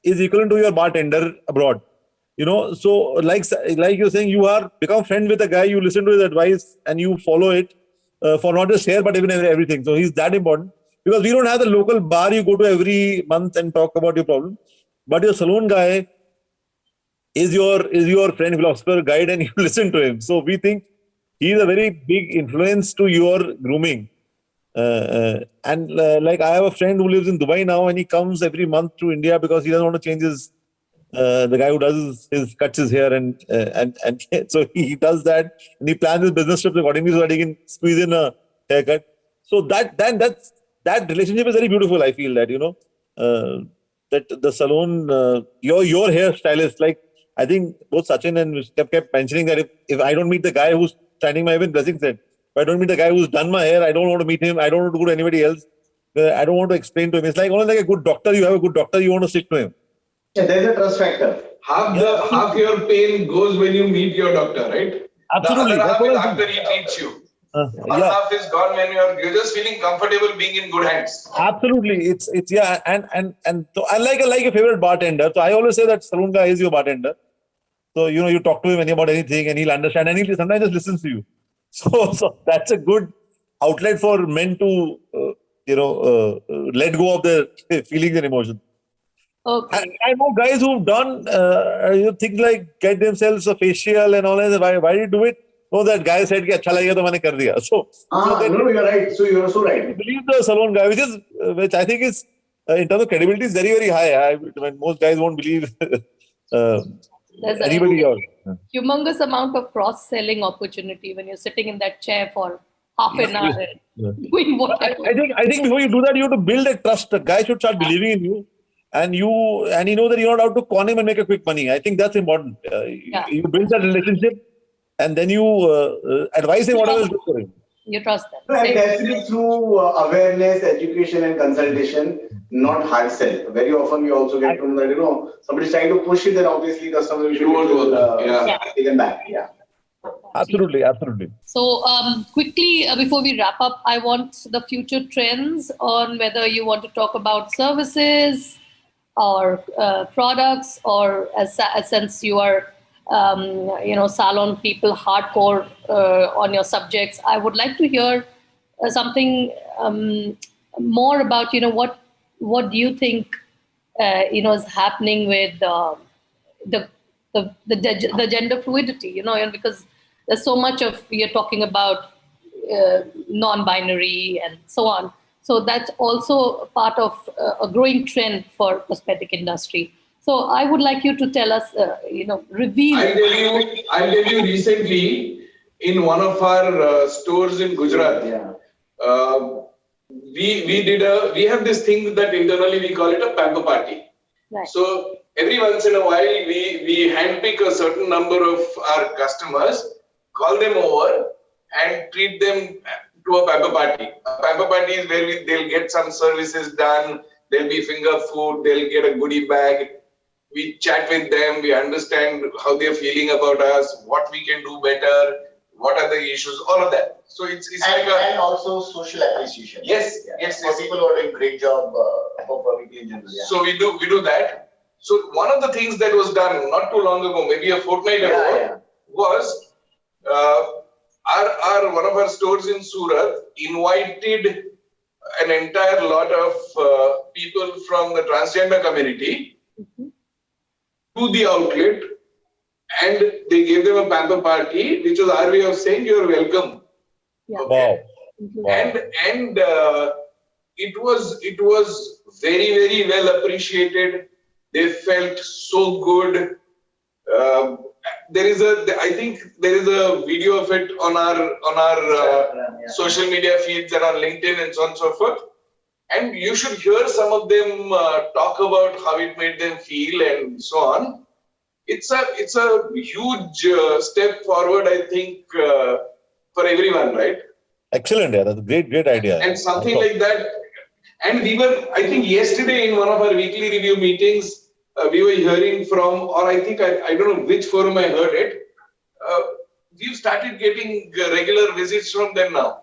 is equivalent to your bartender abroad. So like you're saying, you are become friend with a guy, you listen to his advice and you follow it for not just hair, but even everything. So he's that important because we don't have the local bar you go to every month and talk about your problem. But your salon guy is your friend, philosopher, guide, and you listen to him. So we think he's a very big influence to your grooming. Like I have a friend who lives in Dubai now, and he comes every month to India because he doesn't want to change the guy who does cuts his hair and so he does that and he plans his business trips accordingly so that he can squeeze in a haircut. So that relationship is very beautiful. I feel that that the salon your hairstylist, like I think both Sachin and kept mentioning that if I don't meet the guy who's standing my way, Blessing said, if I don't meet the guy who's done my hair, I don't want to meet him. I don't want to go to anybody else. I don't want to explain to him. It's like almost like a good doctor. You have a good doctor, you want to stick to him. Yeah, there's a trust factor. Half your pain goes when you meet your doctor, right? Absolutely. The other half is after he treats you. One half is gone when you're just feeling comfortable being in good hands. Absolutely. It's and so I like a favorite bartender. So I always say that salon guy is your bartender. So you talk to him about anything and he'll understand and he sometimes just listens to you. So that's a good outlet for men to let go of their feelings and emotions. Okay. I know guys who've done things like get themselves a facial and all that. Why did you do it? Oh, that guy said, "Acha lagega to maine kar diya." So no, you're right. So you're so right. I believe the salon guy, which I think is in terms of credibility is very, very high. Most guys won't believe anybody else. Humongous amount of cross-selling opportunity when you're sitting in that chair for half an hour doing whatever. I think before you do that, you have to build a trust. The guy should start believing in you, and he knows that you're not out to con him and make a quick money. I think that's important. You build that relationship, and then you advise him whatever is good for him. You trust them. No, and it has to be through awareness, education, and consultation, not hard sell. Very often, we also get to know that somebody's trying to push it, then obviously customers should taken back. Yeah. Absolutely. So quickly, before we wrap up, I want the future trends on whether you want to talk about services or products, or since you are, salon people, hardcore on your subjects, I would like to hear something more about, what do you think, is happening with the gender fluidity, because there's so much of, you're talking about non-binary and so on. So that's also part of a growing trend for cosmetic industry. So I would like you to tell us, reveal. I'll tell you recently in one of our stores in Gujarat, we have this thing that internally we call it a pamper party. Right. So every once in a while we handpick a certain number of our customers, call them over and treat them to a pamper party. A pamper party is where they'll get some services done, there'll be finger food, they'll get a goodie bag. We chat with them, we understand how they're feeling about us, what we can do better, what are the issues, all of that. So it's and also social appreciation. Yes. For people who are doing great job for weekly in general. Yeah. So we do that. So one of the things that was done not too long ago, maybe a fortnight ago, was one of our stores in Surat invited an entire lot of people from the transgender community to the outlet, and they gave them a pamper party, which was our way of saying you're welcome. Yeah. Okay. Wow. And it was very, very well appreciated. They felt so good. I think there is a video of it on our social media feeds and on LinkedIn and so on and so forth. And you should hear some of them talk about how it made them feel and so on. It's a huge step forward, I think, for everyone, right? Excellent. Yeah, that's a great idea. And something like that. And I think yesterday in one of our weekly review meetings, we were hearing from, or I think, I don't know which forum I heard it, we've started getting regular visits from them now.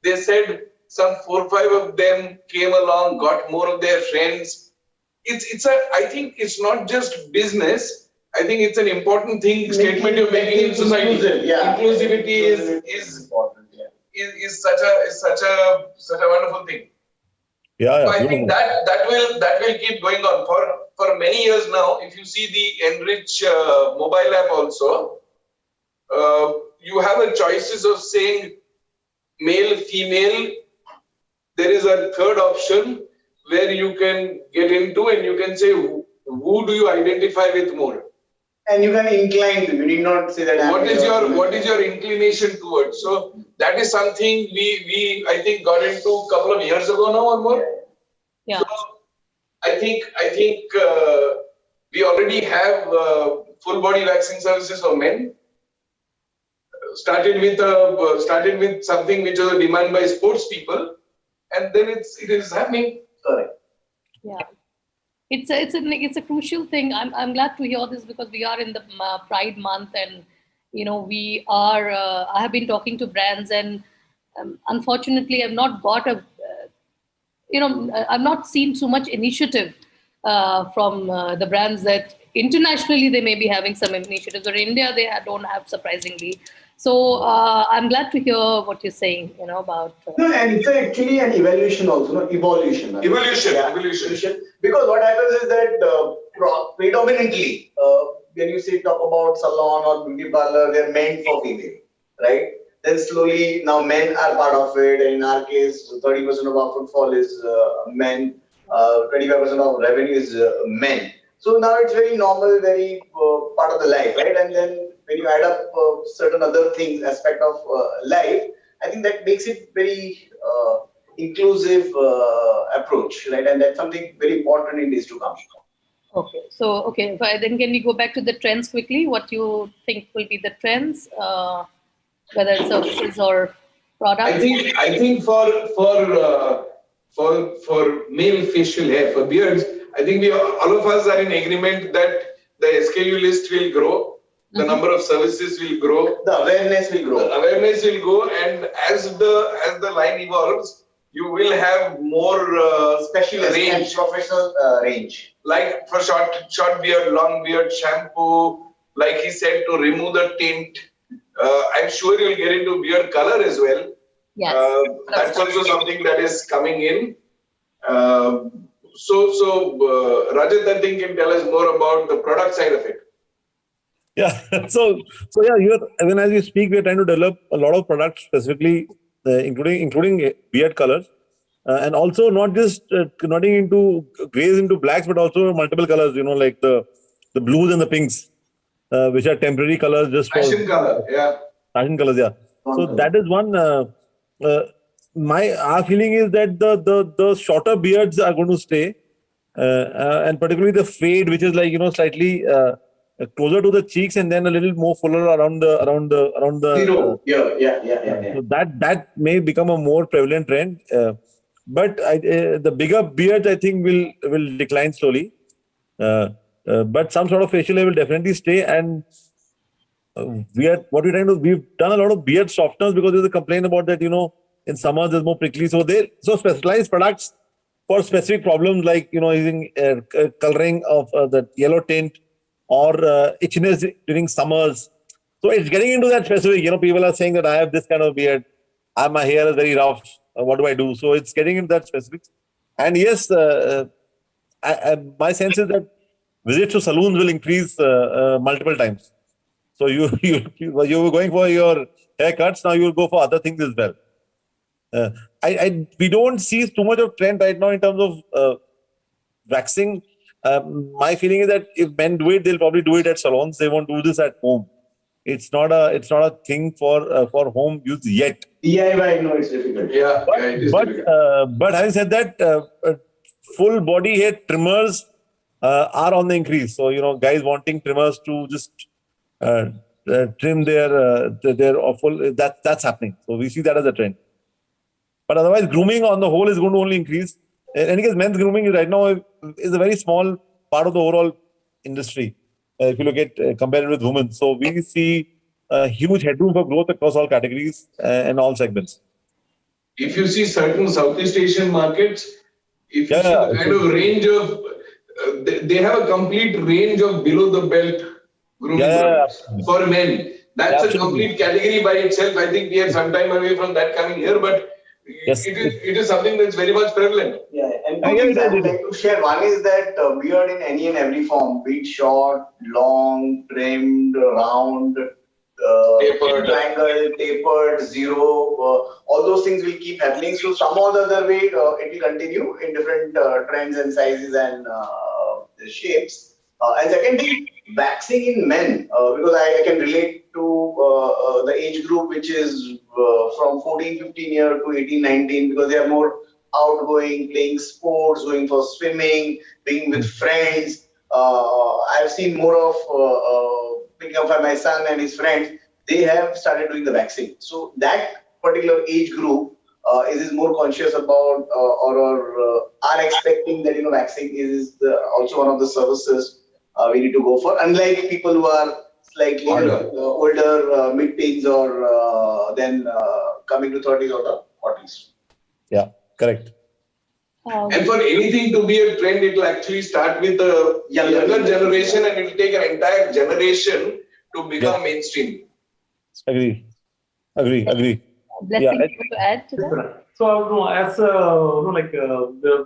They said some 4 or 5 of them came along, got more of their friends. I think it's not just business. I think it's an important statement you're making in society. Inclusivity is important. Is such a wonderful thing. Yeah. So I think that will keep going on for many years now. If you see the Enrich mobile app also, you have a choices of saying male, female. There is a third option where you can get into and you can say who do you identify with more. And you can incline to. You need not say that. What is your inclination towards? So that is something we I think got into a couple of years ago now or more. Yeah. So I think we already have full body vaccine services for men. Started with something which was a demand by sports people, and then it is happening. Correct. Yeah. It's a crucial thing. I'm glad to hear this because we are in the Pride month, and we are. I have been talking to brands, and unfortunately, I've not got I've not seen so much initiative from the brands that internationally they may be having some initiatives, or in India they don't have, surprisingly. So I'm glad to hear what you're saying, about. No, and it's actually an evaluation also, evolution. Evolution. Because what happens is that predominantly, when you talk about salon or beauty parlor, they're meant for female, right? Then slowly now men are part of it, and in our case, 30% of our footfall is men, 25% of revenue is men. So now it's very normal, very part of the life, right? And then when you add up certain other things, aspect of life, I think that makes it very inclusive approach, right? And that's something very important in days to come. Okay. So, okay. Then can we go back to the trends quickly? What you think will be the trends, whether it's services or products? I think for male facial hair, for beards, I think all of us are in agreement that the SKU list will grow, the number of services will grow, the awareness will grow, and as the line evolves, you will have more specialist range, and professional range. Like for short beard, long beard, shampoo, like he said, to remove the tint. I'm sure you'll get into beard color as well. Yes. That's also something that is coming in. Rajat, I think, can tell us more about the product side of it. Yeah. So yeah, even as we speak, we are trying to develop a lot of products specifically, including beard colors, and also not just nodding into grays into blacks, but also multiple colors. Like the blues and the pinks, which are temporary colors, just fashion color. Yeah. Fashion colors. Yeah. So that is one. Our feeling is that the shorter beards are going to stay, and particularly the fade, which is like slightly closer to the cheeks and then a little more fuller around the zero. Yeah. So that may become a more prevalent trend, but the bigger beards I think will decline slowly, but some sort of facial hair will definitely stay. And we've done a lot of beard softeners because there's a complaint about that, in summers there's more prickly. So specialized products for specific problems like, using coloring of the yellow tint or itchiness during summers. So it's getting into that specific, people are saying that I have this kind of beard, my hair is very rough, what do I do? So it's getting into that specifics. And yes, my sense is that visits to saloons will increase multiple times. So you were going for your haircuts, now you will go for other things as well. We don't see too much of trend right now in terms of waxing. My feeling is that if men do it, they'll probably do it at salons. They won't do this at home. It's not a thing for home use yet. DIY, no, it's difficult. Yeah, it is difficult. But having said that, full body hair trimmers are on the increase. So guys wanting trimmers to just trim their full, that's happening. So we see that as a trend. But otherwise, grooming on the whole is going to only increase. In any case, men's grooming right now is a very small part of the overall industry. If you look at compared with women, so we see a huge headroom for growth across all categories and all segments. If you see certain Southeast Asian markets, if you see the kind of range of, they have a complete range of below the belt grooming products for men. That's a complete category by itself. I think we are some time away from that coming here, but it is something that's very much prevalent. Yeah, and two things I would like to share. One is that beard in any and every form, be it short, long, trimmed, round, tapered, triangle, tapered, zero, all those things will keep happening. So some or the other way, it will continue in different trends and sizes and shapes. And second thing, waxing in men, because I can relate to the age group which is from 14, 15 year to 18, 19, because they are more outgoing, playing sports, going for swimming, being with friends. I've seen more of picking up by my son and his friends. They have started doing the waxing. So that particular age group is more conscious about or are expecting that waxing is also one of the services we need to go for, unlike people who are slightly older, mid-teens, or then coming to 30s or the 40s. Yeah, correct. And for anything to be a trend, it will actually start with the younger generation, and it will take an entire generation to become mainstream. Agree. Blessing, you to add to that? So, as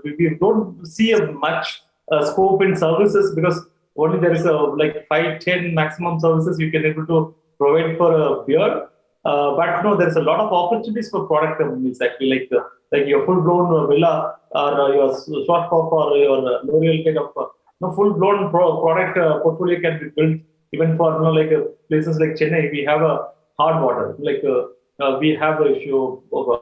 we don't see a much scope in services, because only there is 5-10 maximum services you can able to provide for a beard. But no, there's a lot of opportunities for product companies actually, like your full-blown villa or your Schwarzkopf or your L'Oreal kind of full-blown product portfolio can be built even for places like Chennai. We have a hard water, we have the issue of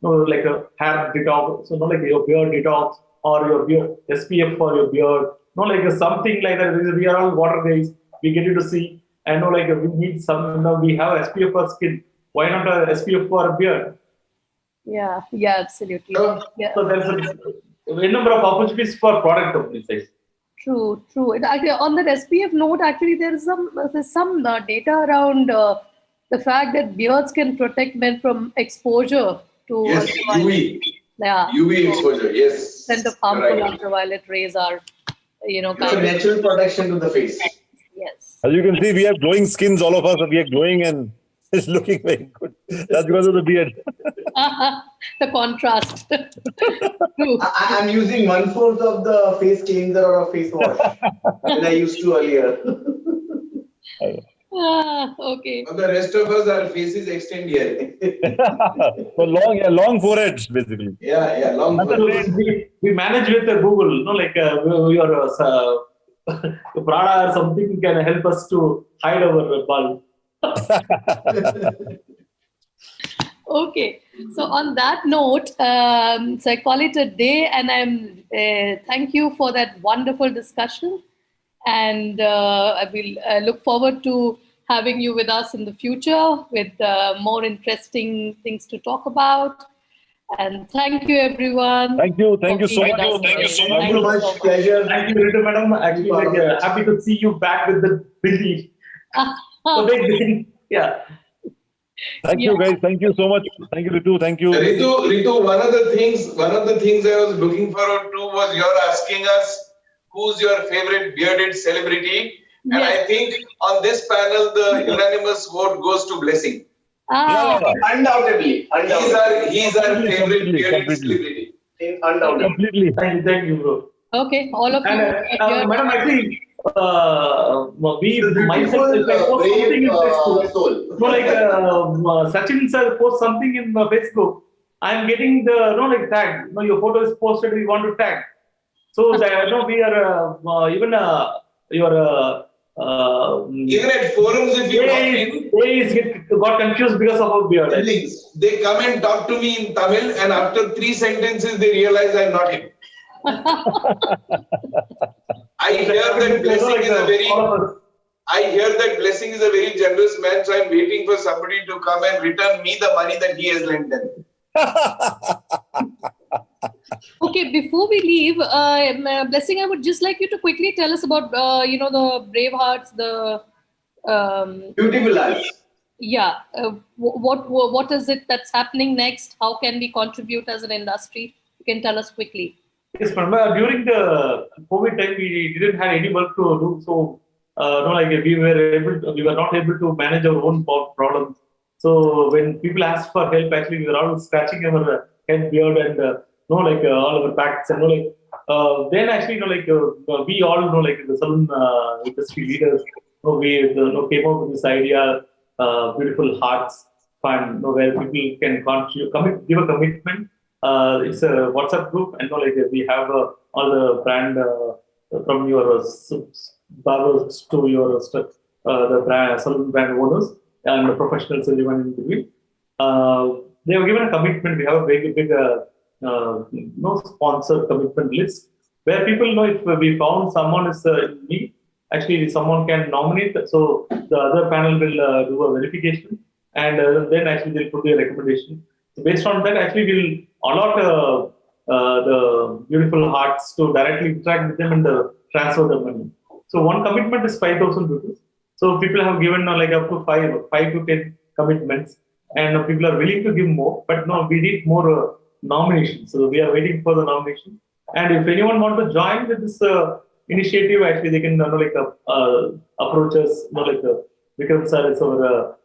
like a hair detox, so like your beard detox or your beard SPF for your beard, like something like that. We are all water guys. We get you to see, and like we need some. We have SPF for skin. Why not a SPF for a beard? Yeah, absolutely. So, Yeah. So there's a number of opportunities for product companies. True. Actually, on that SPF note, actually, there's some data around the fact that beards can protect men from exposure to yes, ultraviolet. UV. Yeah. UV exposure, yes. Percent of harmful Right. ultraviolet rays are, It's a kind of, natural protection to the face. yes. As you can see, we have glowing skins, all of us. We are glowing and it's looking very good. That's because of the beard. The contrast. True. I'm using 1/4 of the face cleanser or a face wash than I used to earlier. Okay. And the rest of us, our faces extend here. So long foreheads, basically. Yeah, long. We manage with Google, like your Prada or something can help us to hide our bulb. Okay. So on that note, so I call it a day, and I'm thank you for that wonderful discussion, and I will look forward to having you with us in the future with more interesting things to talk about. And thank you, everyone. Thank you so for much. being with us Thank you today. so Thank you much. Pleasure. Thank you, Ritu madam. Actually, like, happy to see you back with the Billy. So big thing. Yeah. Thank you, guys. Thank you so much. Thank you, Ritu. Thank you. Ritu, one of the things I was looking forward to was your asking us who's your favorite bearded celebrity. And Yes. I think on this panel, the unanimous vote goes to Blessing. Undoubtedly. He's our favorite bearded Completely. celebrity. Undoubtedly. Completely. Thank you, bro. Okay, all of you. And madam, actually, myself, if I post Brave something in Facebook, soul. like Sachin sir post something in Facebook, I'm getting the like tag. Your photo is posted. We want to tag. So that we are even your. Even at forums, if you walk in, got confused because of our beard. they come and talk to me in Tamil, and after 3 sentences, they realize I'm not him. I hear that Blessing is a very generous man, so I'm waiting for somebody to come and return me the money that he has lent them. Okay, before we leave, Blessing, I would just like you to quickly tell us about, the Bravehearts, the... Beautiful eyes. Yeah. What is it that's happening next? How can we contribute as an industry? You can tell us quickly. Yes, ma'am. During the COVID time, we didn't have any work to do, so we were not able to manage our own problems. So when people asked for help, actually we were all scratching our head, beard, and all our backs, and then actually we all the salon industry leaders, we came up with this idea, Beautiful Hearts Fund, where people can contribute, give a commitment. It's a WhatsApp group, and we have all the brand from your barbers to your the brand salon brand owners and the professionals, everyone in between. They have given a commitment. We have a very big sponsor commitment list where people know if we found someone is in need, actually someone can nominate. So the other panel will do a verification, and then actually they'll put their recommendation. So based on that, actually we'll allot the Beautiful Hearts to directly interact with them and transfer the money. So one commitment is 5,000 rupees. So people have given up to 5 to 10 commitments, and people are willing to give more. But no, we need more nominations. So we are waiting for the nomination. And if anyone want to join with this initiative, actually they can approach us. Vikram sir is our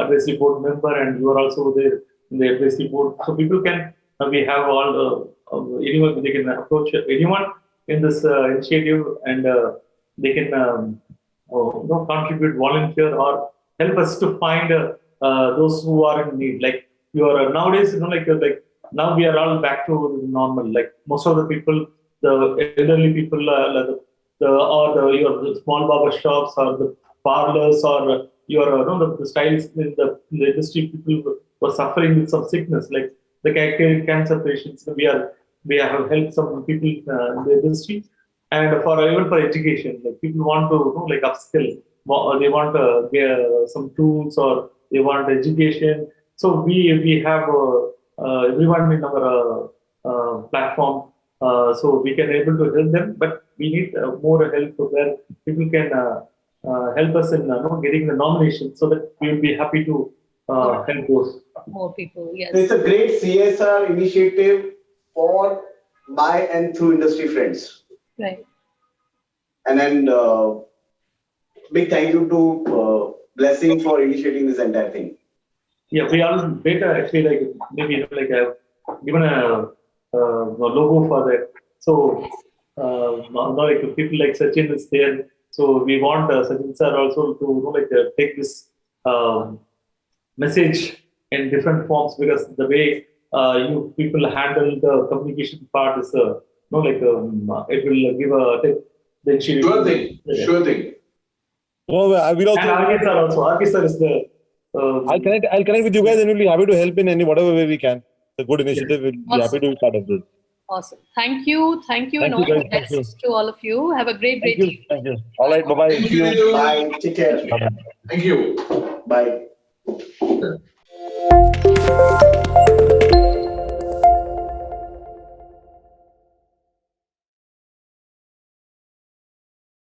advisory board member, and you are also there in the advisory board. So people can. We have all anyone, they can approach anyone in this initiative, and they can contribute, volunteer, or help us to find those who are in need. Like you are nowadays, now we are all back to normal. Like most of the people, the elderly people, your small barber shops or the parlors or the stylists in the industry, people were suffering with some sickness, like the cancer patients. We have helped some people in the industry, and even for education, like people want to like upskill, or they want get some tools, or they want education. So we have everyone in our platform, so we can able to help them, but we need more help where people can help us in getting the nomination, so that we will be happy to help those more people. Yes, It's a great CSR initiative for by and through industry friends. right. And then big thank you to Blessing for initiating this entire thing. Yeah, we all better actually, like maybe like I've given a logo for that. So like people like Sachin is there. So we want Sachin sir also to take this message in different forms, because the way you people handle the communication part is it will give the initiative. Sure thing. No, I will also. And Arke sir also. Arke sir is the. I'll connect with you guys, and we'll be happy to help in whatever way we can. It's a good initiative. We'll be happy to be part of this. Awesome. Thank you, and all the best to all of you. Have a great evening. Thank you. All right. Bye bye. Thank you. Bye. Take care. Thank you. Bye.